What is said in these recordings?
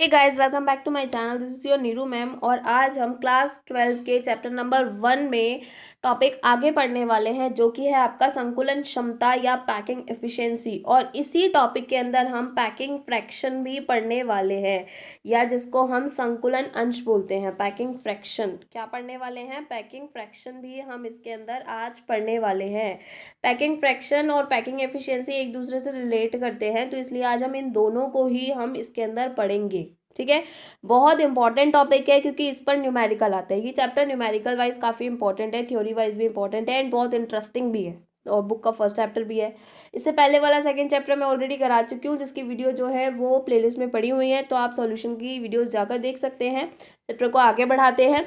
Hey guys, welcome back to my channel. This is your Neeru ma'am और आज हम class 12 के चैप्टर नंबर 1 में टॉपिक आगे पढ़ने वाले हैं, जो कि है आपका संकुलन क्षमता या पैकिंग एफिशिएंसी। और इसी टॉपिक के अंदर हम पैकिंग फ्रैक्शन भी पढ़ने वाले हैं, या जिसको हम संकुलन अंश बोलते हैं। पैकिंग फ्रैक्शन क्या पढ़ने वाले हैं? पैकिंग फ्रैक्शन भी हम इसके अंदर आज पढ़ने वाले हैं। पैकिंग फ्रैक्शन और पैकिंग एफिशिएंसी एक दूसरे से रिलेट करते हैं, तो इसलिए आज हम इन दोनों को ही हम इसके अंदर पढ़ेंगे। ठीक है, बहुत इंपॉर्टेंट टॉपिक है क्योंकि इस पर न्यूमेरिकल आता है। ये चैप्टर न्यूमेरिकल वाइज काफ़ी इंपॉर्टेंट है, थ्योरी वाइज भी इंपॉर्टेंट है एंड बहुत इंटरेस्टिंग भी है, और बुक का फर्स्ट चैप्टर भी है। इससे पहले वाला सेकंड चैप्टर मैं ऑलरेडी करा चुकी हूँ, जिसकी वीडियो जो है वो प्लेलिस्ट में पड़ी हुई है, तो आप सॉल्यूशन की वीडियोस जाकर देख सकते हैं। चैप्टर को आगे बढ़ाते हैं।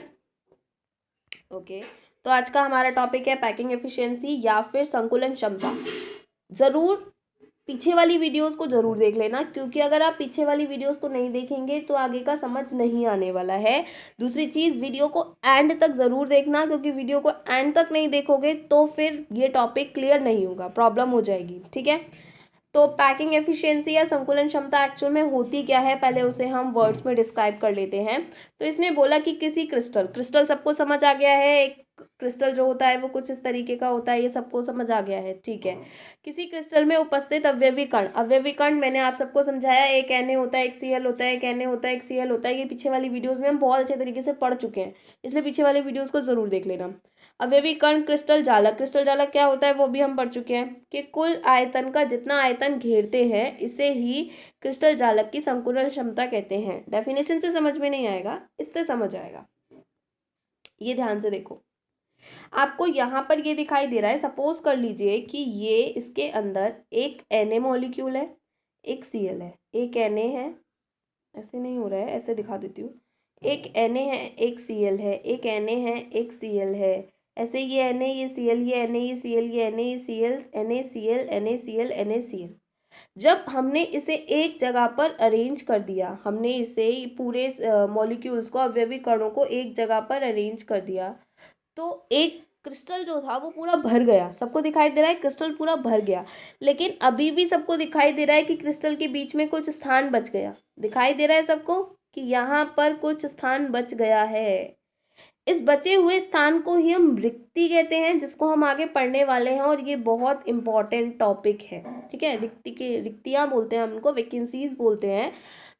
ओके, तो आज का हमारा टॉपिक है पैकिंग एफिशिएंसी या फिर संकुलन क्षमता। ज़रूर पीछे वाली वीडियोस को ज़रूर देख लेना, क्योंकि अगर आप पीछे वाली वीडियोस को नहीं देखेंगे तो आगे का समझ नहीं आने वाला है। दूसरी चीज़, वीडियो को एंड तक ज़रूर देखना, क्योंकि वीडियो को एंड तक नहीं देखोगे तो फिर ये टॉपिक क्लियर नहीं होगा, प्रॉब्लम हो जाएगी। ठीक है, तो पैकिंग एफिशिएंसी या संकुलन क्षमता एक्चुअल में होती क्या है, पहले उसे हम वर्ड्स में डिस्क्राइब कर लेते हैं। तो इसने बोला कि किसी क्रिस्टल सबको समझ आ गया है। एक क्रिस्टल जो होता है वो कुछ इस तरीके का होता है, ये सबको समझ आ गया है। ठीक है, किसी क्रिस्टल में उपस्थित अवयवी कण मैंने आप सबको समझाया, एक Na होता है, एक Cl होता है, एक Na होता है, एक Cl होता है। ये पीछे वाली वीडियोस में हम बहुत अच्छे तरीके से पढ़ चुके हैं, इसलिए पीछे वाली वीडियोस को जरूर देख लेना। अवयवी कण क्रिस्टल जालक क्या होता है वो भी हम पढ़ चुके हैं, कि कुल आयतन का जितना आयतन घेरते हैं इसे ही क्रिस्टल जालक की संकुलन क्षमता कहते हैं। डेफिनेशन से समझ में नहीं आएगा, इससे समझ आएगा। ये ध्यान से देखो, आपको यहाँ पर ये दिखाई दे रहा है। सपोज कर लीजिए कि ये इसके अंदर एक Na मॉलिक्यूल है, एक Cl है, एक Na है, ऐसे नहीं हो रहा है, ऐसे दिखा देती हूँ। एक Na है, एक Cl है, एक Na है, एक Cl है, ऐसे ये Na, ये Cl, ये Na, ये Cl, ये Na, ये Cl, NaCl, NaCl, NaCl। जब हमने इसे एक जगह पर अरेंज कर दिया, हमने इसे पूरे मॉलिक्यूल्स को, अवयवी कणों को एक जगह पर अरेंज कर दिया, तो एक क्रिस्टल जो था वो पूरा भर गया। सबको दिखाई दे रहा है क्रिस्टल पूरा भर गया, लेकिन अभी भी सबको दिखाई दे रहा है कि क्रिस्टल के बीच में कुछ स्थान बच गया। दिखाई दे रहा है सबको कि यहाँ पर कुछ स्थान बच गया है। इस बचे हुए स्थान को ही हम रिक्ति कहते हैं, जिसको हम आगे पढ़ने वाले हैं, और ये बहुत इंपॉर्टेंट टॉपिक है। ठीक है, रिक्तियाँ बोलते हैं हम उनको, वैकेंसीज बोलते हैं।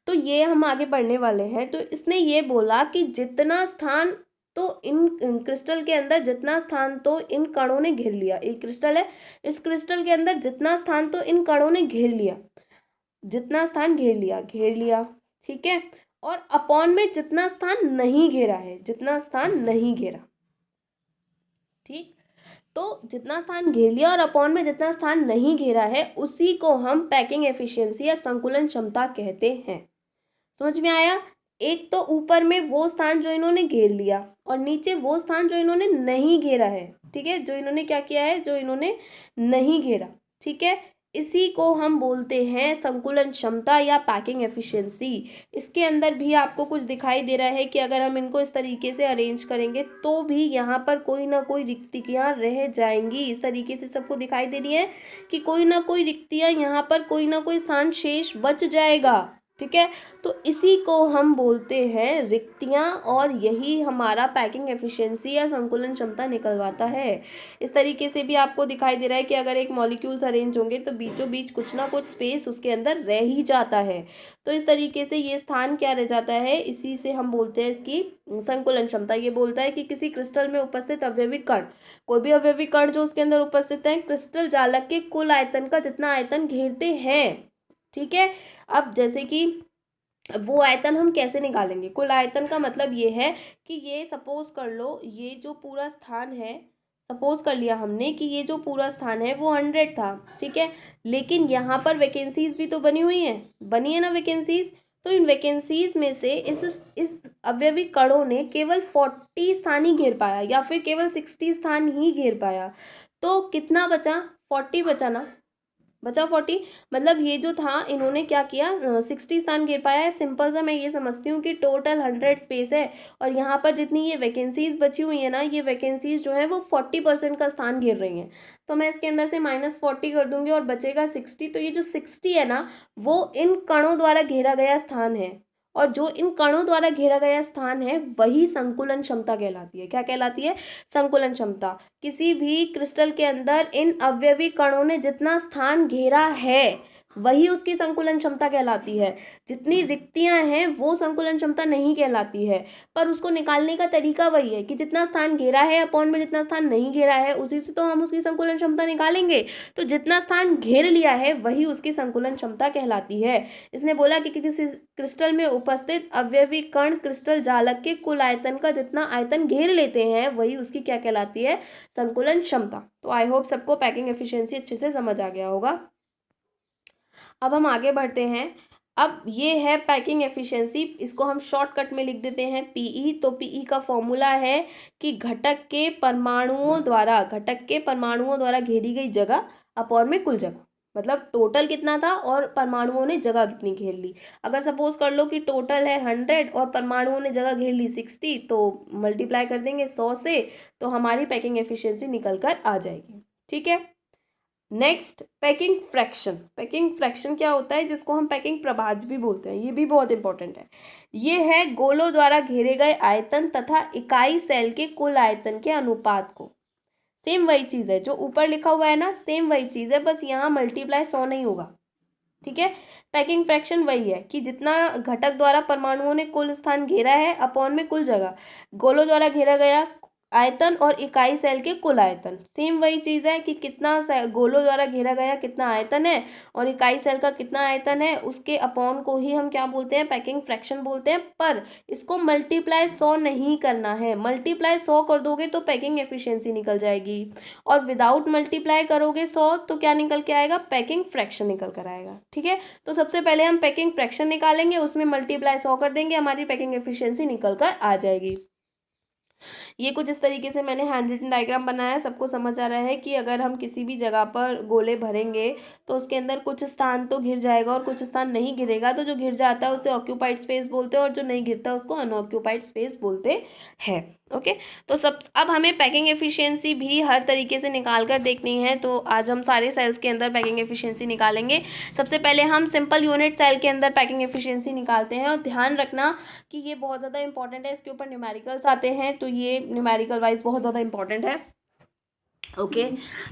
तो ये हम आगे पढ़ने वाले हैं। तो इसने ये बोला कि जितना स्थान तो इन क्रिस्टल के अंदर, जितना स्थान तो इन कणों ने घेर लिया। एक क्रिस्टल है, इस क्रिस्टल के अंदर जितना स्थान तो इन कणों ने घेर लिया, जितना स्थान घेर लिया। ठीक है, और अपॉन में जितना स्थान नहीं घेरा है, जितना स्थान नहीं घेरा। ठीक, तो जितना स्थान घेर लिया और अपॉन में जितना स्थान नहीं घेरा है, उसी को हम पैकिंग एफिशिएंसी या संकुलन क्षमता कहते हैं। समझ में आया? एक तो ऊपर में वो स्थान जो इन्होंने घेर लिया, और नीचे वो स्थान जो इन्होंने नहीं घेरा है। ठीक है, जो इन्होंने क्या किया है, जो इन्होंने नहीं घेरा। ठीक है, इसी को हम बोलते हैं संकुलन क्षमता या पैकिंग एफिशिएंसी। इसके अंदर भी आपको कुछ दिखाई दे रहा है कि अगर हम इनको इस तरीके से अरेंज करेंगे तो भी यहाँ पर कोई ना कोई रिक्तियाँ रह जाएंगी। इस तरीके से सबको दिखाई दे रही है कि कोई ना कोई रिक्तियाँ, यहाँ पर कोई ना कोई स्थान शेष बच जाएगा। ठीक है, तो इसी को हम बोलते हैं रिक्तियाँ, और यही हमारा पैकिंग एफिशिएंसी या संकुलन क्षमता निकलवाता है। इस तरीके से भी आपको दिखाई दे रहा है कि अगर एक मॉलिक्यूल्स अरेंज होंगे तो बीचों बीच कुछ ना कुछ स्पेस उसके अंदर रह ही जाता है। तो इस तरीके से ये स्थान क्या रह जाता है, इसी से हम बोलते हैं इसकी संकुलन क्षमता। ये बोलता है कि किसी क्रिस्टल में उपस्थित अवयवी कण, कोई भी अवयवी कण जो उसके अंदर उपस्थित है, क्रिस्टल जालक के कुल आयतन का जितना आयतन घेरते हैं। ठीक है, अब जैसे कि वो आयतन हम कैसे निकालेंगे? कुल आयतन का मतलब ये है कि ये सपोज कर लो, ये जो पूरा स्थान है, सपोज कर लिया हमने कि ये जो पूरा स्थान है वो 100 था। ठीक है, लेकिन यहाँ पर वैकेंसीज भी तो बनी हुई हैं, बनी है ना वैकेंसीज। तो इन वैकेंसीज में से इस अवयवी कणों ने केवल 40 स्थान ही घेर पाया, या फिर केवल 60 स्थान ही घेर पाया। तो कितना बचा? 40 बचा ना, बचा 40। मतलब ये जो था, इन्होंने क्या किया, 60 स्थान घेर पाया है। सिंपल सा मैं ये समझती हूँ कि टोटल 100 स्पेस है, और यहाँ पर जितनी ये वैकेंसीज बची हुई है ना, ये वैकेंसीज जो है वो 40% का स्थान घेर रही हैं। तो मैं इसके अंदर से -40 कर दूंगी और बचेगा 60। तो ये जो 60 है ना, वो इन कणों द्वारा घेरा गया स्थान है, और जो इन कणों द्वारा घेरा गया स्थान है वही संकुलन क्षमता कहलाती है। क्या कहलाती है? संकुलन क्षमता। किसी भी क्रिस्टल के अंदर इन अवयवी कणों ने जितना स्थान घेरा है वही उसकी संकुलन क्षमता कहलाती है। जितनी रिक्तियां हैं वो संकुलन क्षमता नहीं कहलाती है, पर उसको निकालने का तरीका वही है कि जितना स्थान घेरा है अपॉन में जितना स्थान नहीं घेरा है उसी से तो हम उसकी संकुलन क्षमता निकालेंगे। तो जितना स्थान घेर लिया है वही उसकी संकुलन क्षमता कहलाती है। इसने बोला कि किसी क्रिस्टल में उपस्थित अवयवी कण क्रिस्टल जालक के कुल आयतन का जितना आयतन घेर लेते हैं वही उसकी क्या कहलाती है? संकुलन क्षमता। तो आई होप सबको पैकिंग एफिशिएंसी अच्छे से समझ आ गया होगा। अब हम आगे बढ़ते हैं। अब ये है पैकिंग एफिशिएंसी, इसको हम शॉर्टकट में लिख देते हैं पीई। तो पीई का फॉर्मूला है कि घटक के परमाणुओं द्वारा घेरी गई जगह अपॉन में कुल जगह, मतलब टोटल कितना था और परमाणुओं ने जगह कितनी घेर ली। अगर सपोज कर लो कि टोटल है 100 और परमाणुओं ने जगह घेर ली 60, तो मल्टीप्लाई कर देंगे 100 से, तो हमारी पैकिंग एफिशिएंसी निकल कर आ जाएगी। ठीक है। Next, packing fraction. Packing fraction क्या होता है? जिसको हम पैकिंग प्रभाज्य भी बोलते हैं, ये भी बहुत इंपॉर्टेंट है। ये है गोलों द्वारा घेरे गए आयतन तथा इकाई सेल के कुल आयतन के अनुपात को। सेम वही चीज है जो ऊपर लिखा हुआ है ना, सेम वही चीज है, बस यहाँ मल्टीप्लाई 100 नहीं होगा। ठीक है। पैकिंग फ्रैक्शन वही है कि जितना घटक द्वारा परमाणुओं ने कुल स्थान घेरा है अपॉन में कुल जगह, गोलों द्वारा घेरा गया आयतन और इकाई सेल के कुल आयतन। सेम वही चीज है कि कितना गोलों द्वारा घेरा गया कितना आयतन है और इकाई सेल का कितना आयतन है, उसके अपॉन को ही हम क्या बोलते हैं? पैकिंग फ्रैक्शन बोलते हैं। पर इसको मल्टीप्लाई 100 नहीं करना है। मल्टीप्लाई 100 कर दोगे तो पैकिंग एफिशिएंसी निकल जाएगी, और विदाउट मल्टीप्लाई करोगे 100 तो क्या निकल के आएगा? पैकिंग फ्रैक्शन निकल कर आएगा। ठीक है। तो सबसे पहले हम पैकिंग फ्रैक्शन निकालेंगे, उसमें मल्टीप्लाई 100 कर देंगे, हमारी पैकिंग एफिशिएंसी निकल कर आ जाएगी। ये कुछ इस तरीके से मैंने हैंड रिटन डायग्राम बनाया है। सबको समझ आ रहा है कि अगर हम किसी भी जगह पर गोले भरेंगे तो उसके अंदर कुछ स्थान तो घिर जाएगा और कुछ स्थान नहीं घिरेगा। तो जो घिर जाता है उसे ऑक्यूपाइड स्पेस बोलते हैं और जो नहीं घिरता उसको अनऑक्यूपाइड स्पेस बोलते हैं। ओके। तो सब अब हमें पैकिंग एफिशिएंसी भी हर तरीके से निकाल कर देखनी है। तो आज हम सारे सेल्स के अंदर पैकिंग एफिशिएंसी निकालेंगे। सबसे पहले हम सिंपल यूनिट सेल के अंदर पैकिंग एफिशिएंसी निकालते हैं, और ध्यान रखना कि ये बहुत ज़्यादा इंपॉर्टेंट है। इसके ऊपर न्यूमेरिकल्स आते हैं, तो ये न्यूमेरिकल वाइज बहुत ज़्यादा इंपॉर्टेंट है। ओके।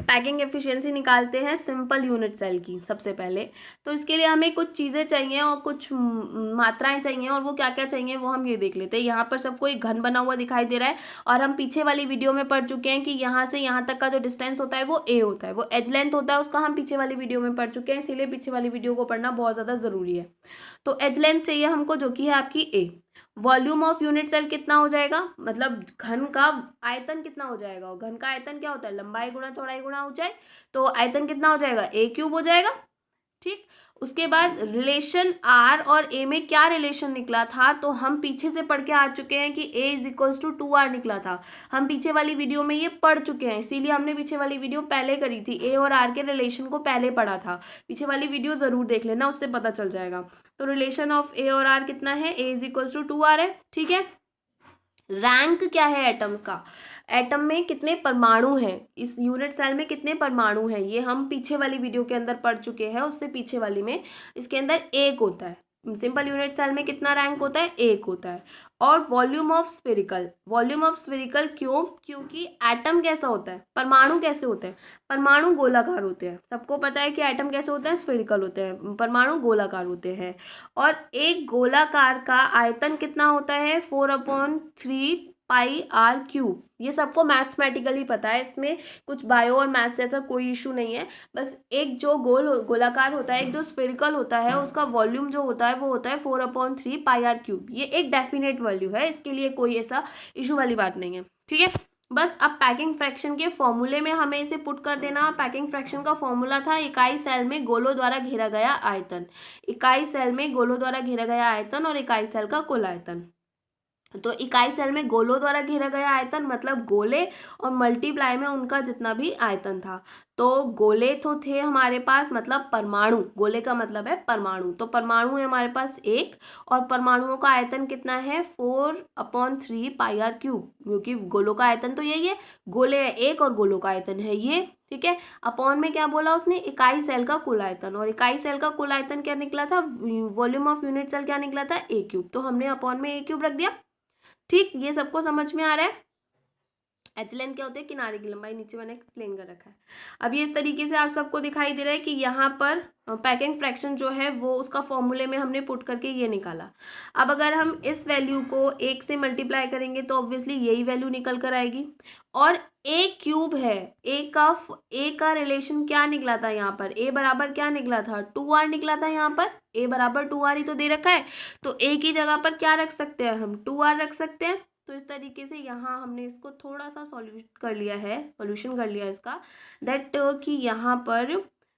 पैकिंग एफिशिएंसी निकालते हैं सिंपल यूनिट सेल की सबसे पहले। तो इसके लिए हमें कुछ चीज़ें चाहिए और कुछ मात्राएं चाहिए, और वो क्या क्या चाहिए वो हम ये देख लेते हैं। यहाँ पर सबको एक घन बना हुआ दिखाई दे रहा है, और हम पीछे वाली वीडियो में पढ़ चुके हैं कि यहाँ से यहाँ तक का जो डिस्टेंस होता है वो ए होता है, वो एज लेंथ होता है, उसका हम पीछे वाली वीडियो में पढ़ चुके हैं, इसीलिए पीछे वाली वीडियो को पढ़ना बहुत ज़्यादा ज़रूरी है। तो एज लेंथ चाहिए हमको, जो कि है आपकी ए। वॉल्यूम ऑफ यूनिट सेल कितना हो जाएगा, मतलब घन का आयतन कितना हो जाएगा, और घन का आयतन क्या होता है? लंबाई गुणा चौड़ाई गुणा ऊंचाई। तो आयतन कितना हो जाएगा? ए क्यूब हो जाएगा। ठीक। उसके बाद रिलेशन आर और ए में क्या रिलेशन निकला था, तो हम पीछे से पढ़ के आ चुके हैं कि ए इज इक्वल्स टू 2r निकला था। हम पीछे वाली वीडियो में ये पढ़ चुके हैं, इसीलिए हमने पीछे वाली वीडियो पहले करी थी। ए और आर के रिलेशन को पहले पढ़ा था। पीछे वाली वीडियो जरूर देख लेना, उससे पता चल जाएगा। तो रिलेशन ऑफ ए और आर कितना है? ए इज इक्वल्स टू 2r है। ठीक है। रैंक क्या है एटम्स का? एटम में कितने परमाणु हैं, इस यूनिट सेल में कितने परमाणु हैं, ये हम पीछे वाली वीडियो के अंदर पढ़ चुके हैं। उससे पीछे वाली में इसके अंदर एक होता है। सिंपल यूनिट सेल में कितना रैंक होता है? एक होता है। और volume of spherical, volume of spherical क्यों? क्योंकि एटम कैसा होता है, परमाणु कैसे होते हैं? परमाणु गोलाकार होते हैं। सबको पता है कि एटम कैसे होते हैं? स्फेरिकल होते हैं, परमाणु गोलाकार होते हैं। और एक गोलाकार का आयतन कितना होता है? 4/3 पाई आर क्यूब। ये सबको मैथमेटिकली पता है, इसमें कुछ बायो और मैथ्स जैसा कोई इशू नहीं है। बस एक जो गोलाकार होता है, एक जो स्फेरिकल होता है, उसका वॉल्यूम जो होता है वो होता है 4/3 पाई आर क्यूब। ये एक डेफिनेट वैल्यू है, इसके लिए कोई ऐसा इशू वाली बात नहीं है। ठीक है। बस अब पैकिंग फ्रैक्शन के फॉर्मूले में हमें इसे पुट कर देना। पैकिंग फ्रैक्शन का फॉर्मूला था इकाई सेल में गोलों द्वारा घेरा गया आयतन। इकाई सेल में गोलों द्वारा घेरा गया आयतन और इकाई सेल का कुल आयतन। तो इकाई सेल में गोलों द्वारा घेरा गया आयतन मतलब गोले, और मल्टीप्लाई में उनका जितना भी आयतन था। तो गोले तो थे हमारे पास, मतलब परमाणु, गोले का मतलब है परमाणु। तो परमाणु है हमारे पास एक, और परमाणुओं का आयतन कितना है? 4/3 पाई आर क्यूब। क्योंकि गोलों का आयतन तो यही है, गोले है एक और गोलों का आयतन है ये, ठीक है। अपॉन में क्या बोला उसने, इकाई सेल का कुल आयतन, और इकाई सेल का कुल आयतन क्या निकला था, वॉल्यूम ऑफ यूनिट सेल क्या निकला था, ए क्यूब, तो हमने अपॉन में ए क्यूब रख दिया। ठीक, ये सबको समझ में आ रहा है। एच लेंथ क्या होती है, किनारे की लंबाई, नीचे मैंने एक्सप्लेन कर रखा है। अब ये इस तरीके से आप सबको दिखाई दे रहा है कि यहाँ पर पैकिंग फ्रैक्शन जो है वो उसका फॉर्मूले में हमने पुट करके ये निकाला। अब अगर हम इस वैल्यू को एक से मल्टीप्लाई करेंगे तो ऑब्वियसली यही वैल्यू निकल कर आएगी। और ए क्यूब है, ए का रिलेशन क्या निकला था यहाँ पर, ए बराबर क्या निकला था, 2r निकला था। यहाँ पर ए बराबर 2r ही तो दे रखा है, तो ए की जगह पर क्या रख सकते हैं हम, 2r रख सकते हैं। तो इस तरीके से यहाँ हमने इसको थोड़ा सा सॉल्यूशन कर लिया इसका, दैट कि यहाँ पर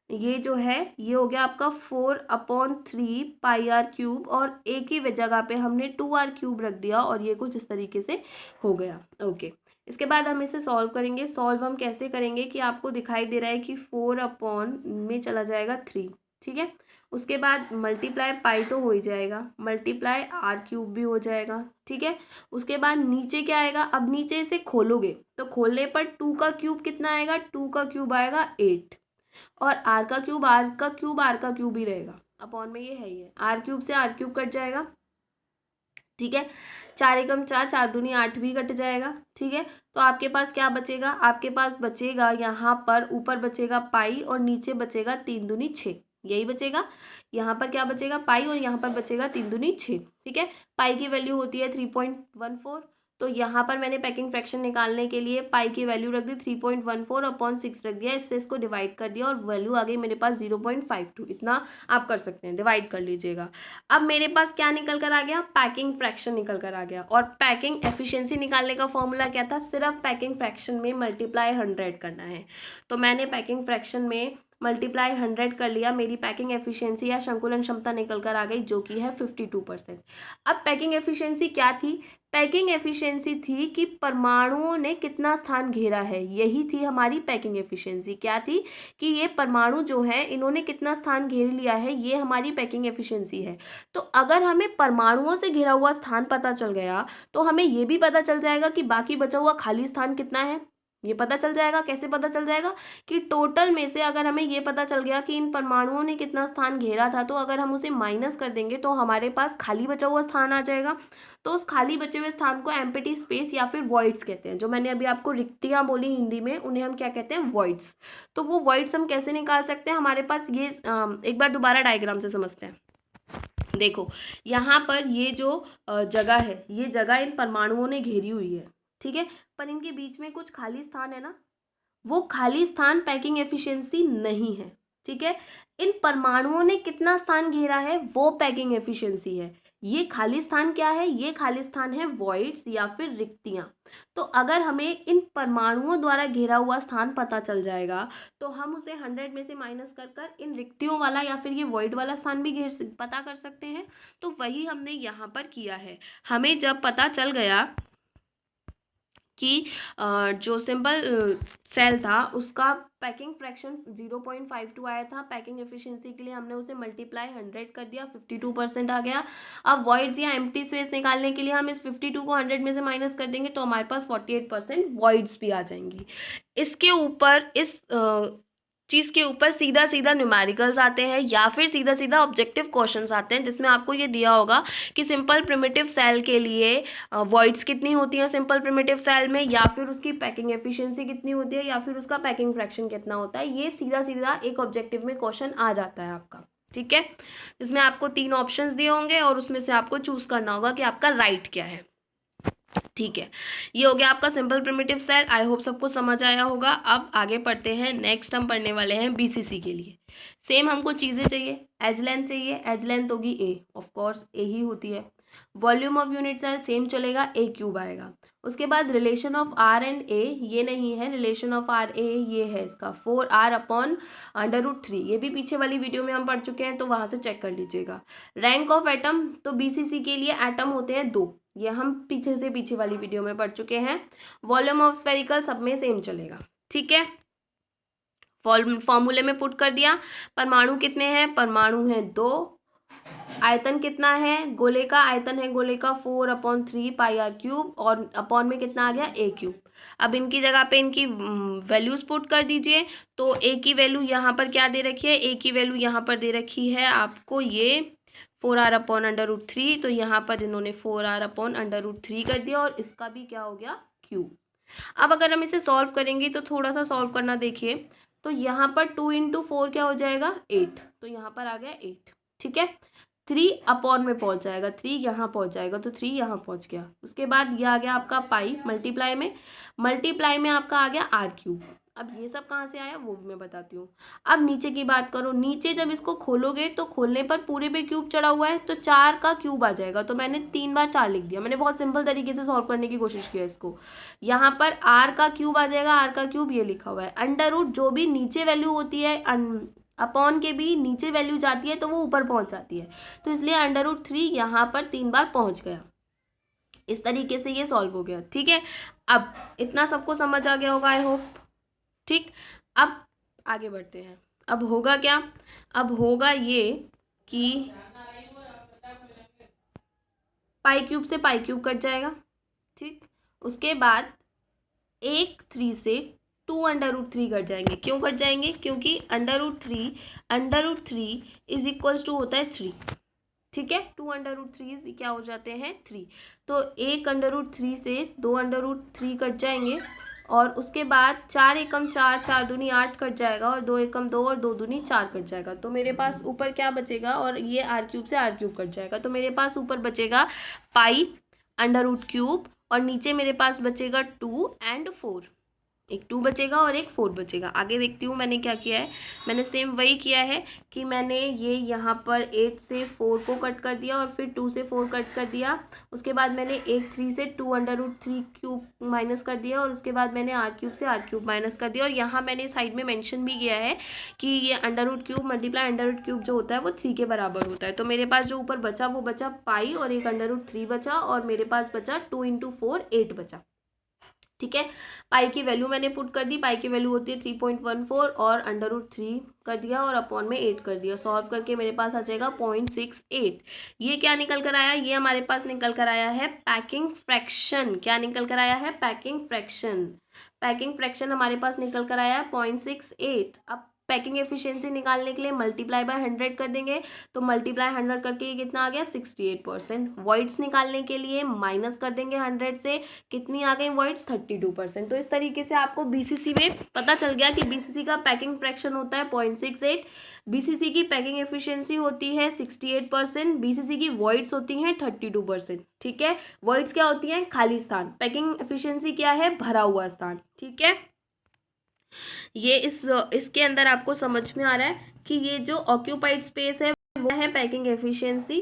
ये जो है ये हो गया आपका 4/3 पाई आर क्यूब, और ए की जगह पे हमने 2r क्यूब रख दिया, और ये कुछ इस तरीके से हो गया। ओके, इसके बाद हम इसे सॉल्व करेंगे। सॉल्व हम कैसे करेंगे कि आपको दिखाई दे रहा है कि 4 में चला जाएगा 3, ठीक है। उसके बाद मल्टीप्लाई पाई तो हो ही जाएगा, मल्टीप्लाई आर क्यूब भी हो जाएगा, ठीक है। उसके बाद नीचे क्या आएगा, अब नीचे इसे खोलोगे तो खोलने पर 2 का क्यूब कितना आएगा, 2 का क्यूब आएगा 8, और आर का क्यूब ही रहेगा, अपॉन में ये है ही है, आर क्यूब से आर क्यूब कट जाएगा, ठीक है। 4 एकम 4, 4 दूनी 8 भी कट जाएगा, ठीक है। तो आपके पास क्या बचेगा, आपके पास बचेगा यहाँ पर ऊपर बचेगा पाई और नीचे बचेगा 3 दूनी 6, यही बचेगा। यहाँ पर क्या बचेगा, पाई, और यहाँ पर बचेगा 3 दूनी 6, ठीक है। पाई की वैल्यू होती है 3.14, तो यहाँ पर मैंने पैकिंग फ्रैक्शन निकालने के लिए पाई की वैल्यू रख दी 3.14/6 रख दिया, इससे इसको डिवाइड कर दिया और वैल्यू आ गई मेरे पास 0.52। इतना आप कर सकते हैं, डिवाइड कर लीजिएगा। अब मेरे पास क्या निकल कर आ गया, पैकिंग फ्रैक्शन निकल कर आ गया। और पैकिंग एफिशिएंसी निकालने का फॉर्मूला क्या था, सिर्फ पैकिंग फ्रैक्शन में मल्टीप्लाई 100 करना है। तो मैंने पैकिंग फ्रैक्शन में मल्टीप्लाई 100 कर लिया, मेरी पैकिंग एफिशिएंसी या संकुलन क्षमता निकल कर आ गई, जो कि है 52%। अब पैकिंग एफिशिएंसी क्या थी, पैकिंग एफिशिएंसी थी कि परमाणुओं ने कितना स्थान घेरा है, यही थी हमारी पैकिंग एफिशिएंसी। क्या थी कि ये परमाणु जो है इन्होंने कितना स्थान घेर लिया है, ये हमारी पैकिंग एफिशिएंसी है। तो अगर हमें परमाणुओं से घिरा हुआ स्थान पता चल गया तो हमें ये भी पता चल जाएगा कि बाकी बचा हुआ खाली स्थान कितना है, ये पता चल जाएगा। कैसे पता चल जाएगा कि टोटल में से अगर हमें ये पता चल गया कि इन परमाणुओं ने कितना स्थान घेरा था, तो अगर हम उसे माइनस कर देंगे तो हमारे पास खाली बचा हुआ स्थान आ जाएगा। तो उस खाली बचे हुए स्थान को एम्प्टी स्पेस या फिर वॉइड्स कहते हैं। जो मैंने अभी आपको रिक्तियां बोली हिंदी में, उन्हें हम क्या कहते हैं, वॉइड्स। तो वो वॉइड्स हम कैसे निकाल सकते हैं, हमारे पास ये एक बार दोबारा डायग्राम से समझते हैं। देखो यहाँ पर ये जो जगह है, ये जगह इन परमाणुओं ने घेरी हुई है, ठीक है। पर इनके बीच में कुछ खाली स्थान है ना, वो खाली स्थान पैकिंग एफिशिएंसी नहीं है, ठीक है। इन परमाणुओं ने कितना स्थान घेरा है, वो पैकिंग एफिशिएंसी है। ये खाली स्थान क्या है, ये खाली स्थान है वॉइड्स या फिर रिक्तियां। तो अगर हमें इन परमाणुओं द्वारा घेरा हुआ स्थान पता चल जाएगा तो हम उसे 100 में से माइनस कर कर इन रिक्तियों वाला या फिर ये वॉइड वाला स्थान भी पता कर सकते हैं। तो वही हमने यहाँ पर किया है। हमें जब पता चल गया कि जो सिंपल सेल था उसका पैकिंग फ्रैक्शन 0.52 आया था, पैकिंग एफिशिएंसी के लिए हमने उसे मल्टीप्लाई 100 कर दिया, 52% आ गया। अब वॉइड्स या एम्प्टी स्पेस निकालने के लिए हम इस 52 को 100 में से माइनस कर देंगे तो हमारे पास 48% वॉइड्स भी आ जाएंगी। इसके ऊपर इस चीज़ के ऊपर सीधा सीधा न्यूमेरिकल्स आते हैं या फिर सीधा सीधा ऑब्जेक्टिव क्वेश्चंस आते हैं, जिसमें आपको ये दिया होगा कि सिंपल प्रिमिटिव सेल के लिए वॉइड्स कितनी होती हैं सिंपल प्रिमिटिव सेल में, या फिर उसकी पैकिंग एफिशिएंसी कितनी होती है, या फिर उसका पैकिंग फ्रैक्शन कितना होता है। ये सीधा सीधा एक ऑब्जेक्टिव में क्वेश्चन आ जाता है आपका, ठीक है। जिसमें आपको 3 ऑप्शंस दिए होंगे और उसमें से आपको चूज करना होगा कि आपका राइट क्या है, ठीक है। ये हो गया आपका simple primitive cell. I hope सबको समझ आया होगा। अब आगे पढ़ते हैं, नेक्स्ट हम पढ़ने वाले हैं बीसीसी के लिए। सेम हमको चीज़ें चाहिए, एज लेंथ चाहिए, एज लेंथ होगी ए, ऑफ कोर्स ए ही होती है। Volume of unit cell same चलेगा, ए क्यूब आएगा। उसके बाद relation of r and a, ये नहीं है रिलेशन ऑफ आर ए, ये है इसका 4r/√3। ये भी पीछे वाली वीडियो में हम पढ़ चुके हैं, तो वहाँ से चेक कर लीजिएगा। रैंक ऑफ एटम, तो बीसीसी के लिए एटम होते हैं 2, ये हम पीछे वाली वीडियो में पढ़ चुके हैं। वॉल्यूम ऑफ स्फेरिकल सब में सेम चलेगा, ठीक है। फॉर्मूले में पुट कर दिया। परमाणु कितने हैं, परमाणु हैं 2, आयतन कितना है गोले का, आयतन है गोले का 4/3 पाई आर क्यूब, और अपॉन में कितना आ गया a क्यूब। अब इनकी जगह पे इनकी वैल्यूज पुट कर दीजिए। तो a की वैल्यू यहाँ पर क्या दे रखी है, a की वैल्यू यहाँ पर दे रखी है आपको ये 4r/√3। तो यहाँ पर इन्होंने 4r/√3 कर दिया, और इसका भी क्या हो गया क्यूब। अब अगर हम इसे सॉल्व करेंगे तो थोड़ा सा सॉल्व करना देखिए। तो यहाँ पर 2 × 4 क्या हो जाएगा 8, तो यहाँ पर आ गया 8। ठीक है, 3 अपॉन में पहुंच जाएगा, 3 यहाँ पहुंच जाएगा, तो 3 यहाँ पहुंच गया। उसके बाद ये आ गया आपका पाई, मल्टीप्लाई में आपका आ गया आर क्यूब। अब ये सब कहाँ से आया वो भी मैं बताती हूँ। अब नीचे की बात करो, नीचे जब इसको खोलोगे तो खोलने पर पूरे पे क्यूब चढ़ा हुआ है, तो 4 का क्यूब आ जाएगा। तो मैंने 3 बार 4 लिख दिया, मैंने बहुत सिंपल तरीके से सॉल्व करने की कोशिश की है इसको। यहाँ पर आर का क्यूब आ जाएगा, आर का क्यूब ये लिखा हुआ है। अंडर रूट जो भी नीचे वैल्यू होती है, अपॉन के भी नीचे वैल्यू जाती है तो वो ऊपर पहुंच जाती है, तो इसलिए अंडर रूट 3 यहाँ पर 3 बार पहुंच गया। इस तरीके से ये सॉल्व हो गया। ठीक है, अब इतना सबको समझ आ गया होगा आई होप। ठीक, अब आगे बढ़ते हैं। अब होगा क्या, अब होगा ये कि पाई क्यूब से पाई क्यूब कट जाएगा। ठीक, उसके बाद 3 से 2√3 कट जाएंगे। क्यों कट जाएंगे, क्योंकि under root three is equals to होता है 3। ठीक है, 2√3 क्या हो जाते हैं 3। तो 1√3 से 2√3 कट जाएंगे, और उसके बाद 4 एकम 4, 4 दूनी 8 कट जाएगा, और 2 एकम 2 और 2 दूनी 4 कट जाएगा। तो मेरे पास ऊपर क्या बचेगा, और ये आर क्यूब से आर क्यूब कट जाएगा, तो मेरे पास ऊपर बचेगा पाई अंडर रूट क्यूब, और नीचे मेरे पास बचेगा 2 और 4। एक 2 बचेगा और एक 4 बचेगा। आगे देखती हूँ मैंने क्या किया है। मैंने सेम वही किया है कि मैंने ये यहाँ पर 8 से 4 को कट कर दिया, और फिर 2 से 4 कट कर दिया। उसके बाद मैंने 3 से 2√3 क्यूब माइनस कर दिया, और उसके बाद मैंने आर क्यूब से आर क्यूब माइनस कर दिया। और यहाँ मैंने साइड में मेंशन भी किया है कि ये under root multiply under root जो होता है वो 3 के बराबर होता है। तो मेरे पास जो ऊपर बचा वो बचा पाई, और एक अंडर रूट 3 बचा, और मेरे पास बचा 2 × 4 8 बचा। ठीक है, पाई की वैल्यू मैंने पुट कर दी, पाई की वैल्यू होती है 3.14, और अंडर रूट 3 कर दिया, और अपॉन में 8 कर दिया। सॉल्व करके मेरे पास आ जाएगा 0.68। ये क्या निकल कर आया, ये हमारे पास निकल कर आया है पैकिंग फ्रैक्शन। क्या निकल कर आया है, पैकिंग फ्रैक्शन। पैकिंग फ्रैक्शन हमारे पास निकल कर आया है 0.68। अब पैकिंग एफिशिएंसी निकालने के लिए मल्टीप्लाई बाय 100 कर देंगे, तो मल्टीप्लाई 100 करके ये कितना आ गया 68%। वॉइड्स निकालने के लिए माइनस कर देंगे 100 से, कितनी आ गई वॉइड्स 32%। तो इस तरीके से आपको बीसीसी में पता चल गया कि बीसीसी का पैकिंग फ्रैक्शन होता है 0.68, बीसीसी की पैकिंग एफिशिएंसी होती है 68%, बीसीसी की वॉइड्स होती हैं 32%। ठीक है, वॉइड्स क्या होती हैं, खाली स्थान, पैकिंग एफिशिएंसी क्या है, भरा हुआ स्थान। ठीक है, ये इसके अंदर आपको समझ में आ रहा है कि ये जो ऑक्यूपाइड स्पेस है वो है पैकिंग एफिशिएंसी,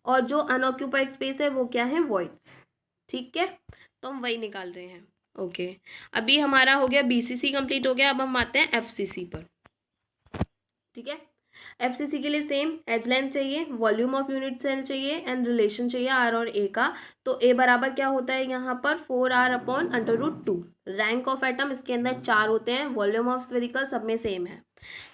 और जो अनऑक्यूपाइड स्पेस है वो क्या है, वॉइड्स। ठीक है, तो हम वही निकाल रहे हैं। ओके, अभी हमारा हो गया बीसीसी कंप्लीट हो गया। अब हम आते हैं एफसीसी पर। ठीक है, एफसीसी के लिए सेम एज लेंथ चाहिए, वॉल्यूम ऑफ यूनिट सेल चाहिए, एंड रिलेशन चाहिए आर और ए का। तो ए बराबर क्या होता है यहाँ पर 4r/√2। रैंक ऑफ एटम इसके अंदर 4 होते हैं, वॉल्यूम ऑफ स्फेरिकल सब में सेम है।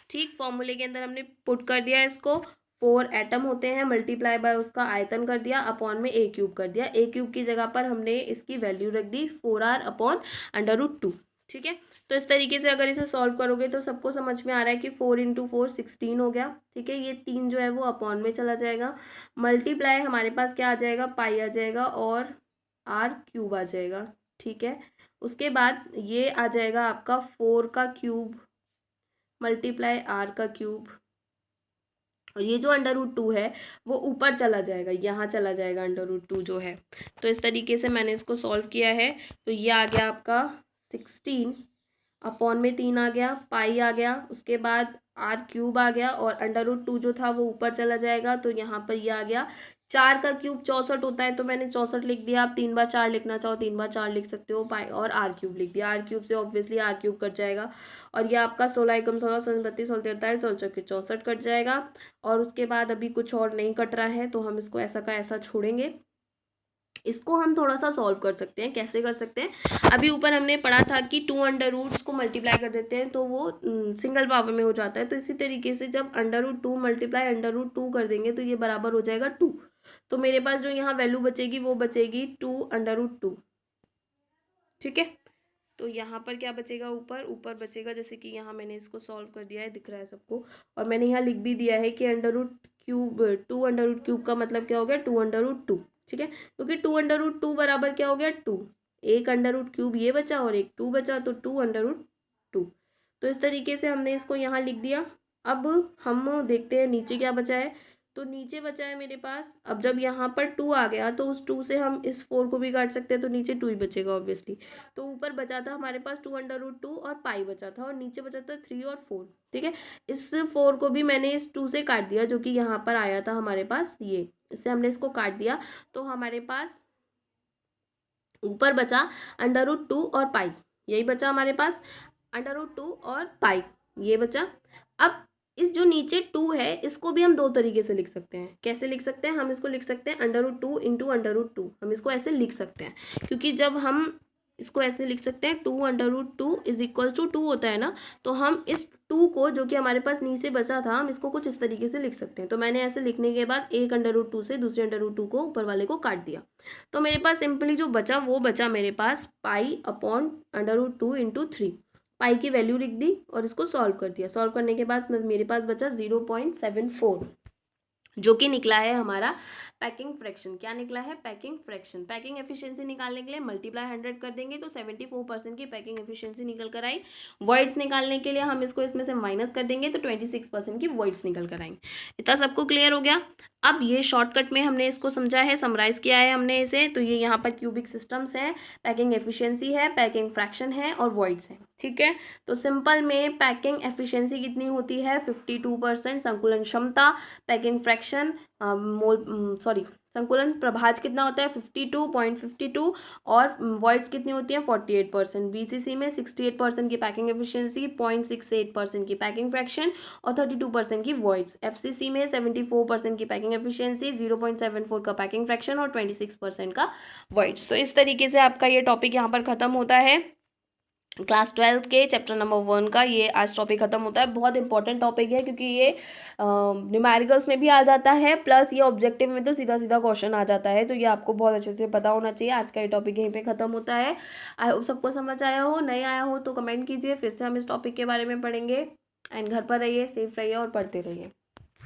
ठीक, फॉर्मूले के अंदर हमने पुट कर दिया इसको, 4 एटम होते हैं, मल्टीप्लाई बाय उसका आयतन कर दिया, अपॉन में a क्यूब कर दिया। a क्यूब की जगह पर हमने इसकी वैल्यू रख दी 4r/√2। ठीक है, तो इस तरीके से अगर इसे सॉल्व करोगे तो सबको समझ में आ रहा है कि 4 × 4 16 हो गया। ठीक है, ये 3 जो है वो अपॉन में चला जाएगा, मल्टीप्लाई हमारे पास क्या आ जाएगा, पाई आ जाएगा, और आर क्यूब आ जाएगा। ठीक है, उसके बाद ये आ जाएगा आपका 4 का क्यूब मल्टीप्लाई आर का क्यूब, और ये जो अंडर रूट 2 है वो ऊपर चला जाएगा, यहाँ चला जाएगा अंडर रूट 2 जो है। तो इस तरीके से मैंने इसको सॉल्व किया है। तो ये आ गया आपका 16, अपॉन में 3 आ गया, पाई आ गया, उसके बाद आर क्यूब आ गया, और अंडर रूट 2 जो था वो ऊपर चला जाएगा। तो यहाँ पर ये आ गया 4 का क्यूब 64 होता है, तो मैंने 64 लिख दिया। आप 3 बार 4 लिखना चाहो 3 बार 4 लिख सकते हो, पाई और आर क्यूब लिख दिया। आर क्यूब से ऑब्वियसली आर क्यूब कट जाएगा, और ये आपका 16 एकम 16 16 32 16 43 16 चौके 64 कट जाएगा। और उसके बाद अभी कुछ और नहीं कट रहा है, तो हम इसको ऐसा का ऐसा छोड़ेंगे। इसको हम थोड़ा सा सॉल्व कर सकते हैं। कैसे कर सकते हैं, अभी ऊपर हमने पढ़ा था कि 2 अंडर रूट्स को मल्टीप्लाई कर देते हैं तो वो सिंगल पावर में हो जाता है। तो इसी तरीके से जब under root 2 multiply under root 2 कर देंगे तो ये बराबर हो जाएगा 2। तो मेरे पास जो यहाँ वैल्यू बचेगी वो बचेगी 2 अंडर रूट 2। ठीक है, तो यहाँ पर क्या बचेगा, ऊपर ऊपर बचेगा, जैसे कि यहाँ मैंने इसको सॉल्व कर दिया है, दिख रहा है सबको। और मैंने यहाँ लिख भी दिया है कि under root cube 2 under root cube का मतलब क्या हो गया 2 अंडर रूट 2। ठीक है, क्योंकि 2 अंडर रूट 2 बराबर क्या हो गया 2, एक अंडर रूट क्यूब ये बचा और एक 2 बचा, तो 2 अंडर रूट 2। तो इस तरीके से हमने इसको यहाँ लिख दिया। अब हम देखते हैं नीचे क्या बचा है। तो नीचे बचा है मेरे पास, अब जब यहाँ पर 2 आ गया तो उस 2 से हम इस 4 को भी काट सकते हैं, तो नीचे 2 ही बचेगा ऑब्वियसली। तो ऊपर बचा था हमारे पास 2 अंडर रूट 2 और पाई बचा था, और नीचे बचा था 3 और 4। ठीक है, इस 4 को भी मैंने इस 2 से काट दिया, जो कि यहाँ पर आया था हमारे पास, ये इससे हमने इसको काट दिया। तो हमारे पास ऊपर बचा अंडर रूट 2 और पाई, यही बचा हमारे पास, अंडर रूट 2 और पाई ये बचा। अब इस जो नीचे 2 है इसको भी हम दो तरीके से लिख सकते हैं। कैसे लिख सकते हैं, हम इसको लिख सकते हैं under root 2 into under root 2, हम इसको ऐसे लिख सकते हैं। क्योंकि जब हम इसको ऐसे लिख सकते हैं 2 under root 2 is equal to 2 होता है ना, तो हम इस 2 को जो कि हमारे पास नीचे बचा था हम इसको कुछ इस तरीके से लिख सकते हैं। तो मैंने ऐसे लिखने के बाद एक अंडर रूट 2 से दूसरे अंडर रूट 2 को ऊपर वाले को काट दिया। तो मेरे पास सिंपली जो बचा वो बचा मेरे पास pi upon under root 2 into 3। Pi की वैल्यू लिख दी और इसको सॉल्व कर दिया। सॉल्व करने के बाद मेरे पास बचा 0.74, जो कि निकला है हमारा पैकिंग फ्रैक्शन। क्या निकला है, पैकिंग फ्रैक्शन। पैकिंग एफिशिएंसी निकालने के लिए मल्टीप्लाई 100 कर देंगे तो 74% की पैकिंग एफिशिएंसी निकल कर आई। वॉइड्स निकालने के लिए हम इसको इसमें से माइनस कर देंगे तो 26% की वॉइड्स निकल कर आएंगे। इतना सबको क्लियर हो गया। अब ये शॉर्टकट में हमने इसको समझा है, समराइज किया है हमने इसे। तो ये यहाँ पर क्यूबिक सिस्टम्स हैं, पैकिंग एफिशिएंसी है, पैकिंग फ्रैक्शन है और वॉइड्स हैं। ठीक है, तो सिंपल में पैकिंग एफिशिएंसी कितनी होती है 52%, संकुलन क्षमता पैकिंग फ्रैक्शन संकुलन प्रभाज कितना होता है 52.52, और वॉइड्स कितनी होती है 48%। बीसीसी में 68% की पैकिंग एफिशिएंसी, 0.68% की पैकिंग फ्रैक्शन और 32% की वॉइड्स। एफसीसी में 74% की पैकिंग एफिशिएंसी, 0.74 का पैकिंग फ्रैक्शन और 26% का वॉइड्स। तो इस तरीके से आपका ये टॉपिक यहाँ पर खत्म होता है। क्लास 12 के चैप्टर नंबर 1 का ये आज टॉपिक खत्म होता है। बहुत इंपॉर्टेंट टॉपिक है क्योंकि ये न्यूमेरिकल्स में भी आ जाता है, प्लस ये ऑब्जेक्टिव में तो सीधा सीधा क्वेश्चन आ जाता है। तो ये आपको बहुत अच्छे से पता होना चाहिए। आज का ये टॉपिक यहीं पे खत्म होता है। आई होप सबको समझ आया हो, नहीं आया हो तो कमेंट कीजिए, फिर से हम इस टॉपिक के बारे में पढ़ेंगे। एंड घर पर रहिए, सेफ रहिए और पढ़ते रहिए।